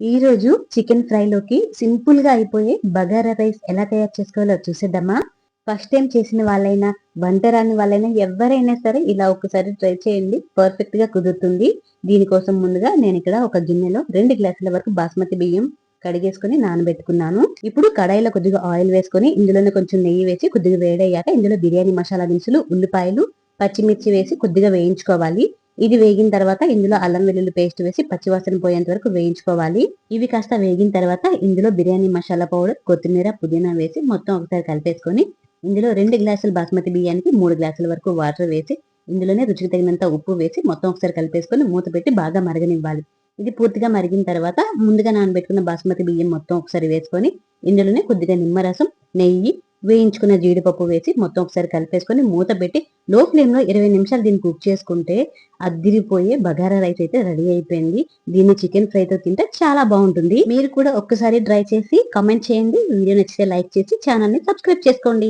ఈ రోజు chicken ఫ్రైలోకి simple గా అయిపోయే బగారా రైస్ ఎలా తయారు చేసుకోవాలో చూసేద్దామా. ఫస్ట్ టైం చేసిన వాళ్ళైనా, వంట రాని వాళ్ళైనా, ఎవరైనా సరే ఇలా ఒకసారి ట్రై చేయండి, పర్ఫెక్ట్ గా కుదురుతుంది. దీనికోసం ముందుగా నేను ఇక్కడ ఒక గిన్నెలో 2 గ్లాసుల వరకు బాస్మతి బియ్యం కడిగేసుకుని నానబెట్టుకున్నాను. ఇప్పుడు కడాయిలో కొద్దిగా ఆయిల్ వేసుకొని ఇందులోనే కొంచెం నెయ్యి వేసి కొద్దిగా వేడయ్యాక ఇందులో బిర్యానీ మసాలా దినుసులు, ఉల్లిపాయలు, పచ్చిమిర్చి వేసి కొద్దిగా వేయించుకోవాలి. ఇది వేగిన తర్వాత ఇందులో అల్లం వెల్లుల్లి పేస్ట్ వేసి పచ్చివాసన పోయేంత వరకు వేయించుకోవాలి. ఇవి కాస్త వేగిన తర్వాత ఇందులో బిర్యానీ మసాలా పౌడర్, కొత్తిమీర, పుదీనా వేసి మొత్తం ఒకసారి కలిపేసుకొని ఇందులో 2 గ్లాసుల బాస్మతి బియ్యానికి 3 గ్లాసుల వరకు వాటర్ వేసి ఇందులోనే రుచికి తగినంత ఉప్పు వేసి మొత్తం ఒకసారి కలిపేసుకొని మూత పెట్టి బాగా మరగనివ్వాలి. ఇది పూర్తిగా మరిగిన తర్వాత ముందుగా నానబెట్టుకున్న బాస్మతి బియ్యం మొత్తం ఒకసారి వేసుకొని ఇందులోనే కొద్దిగా నిమ్మరసం, నెయ్యి, వేయించుకున్న జీడిపప్పు వేసి మొత్తం ఒకసారి కలిపేసుకొని మూత పెట్టి లో ఫ్లేమ్ లో 20 నిమిషాలు దీన్ని కుక్ చేసుకుంటే అద్దిరిపోయే బగారా రైస్ అయితే రెడీ అయిపోయింది. దీన్ని చికెన్ ఫ్రై తో తింటే చాలా బాగుంటుంది. మీరు కూడా ఒక్కసారి ట్రై చేసి కామెంట్ చేయండి. వీడియో నచ్చితే లైక్ చేసి ఛానల్ ని సబ్స్క్రైబ్ చేసుకోండి.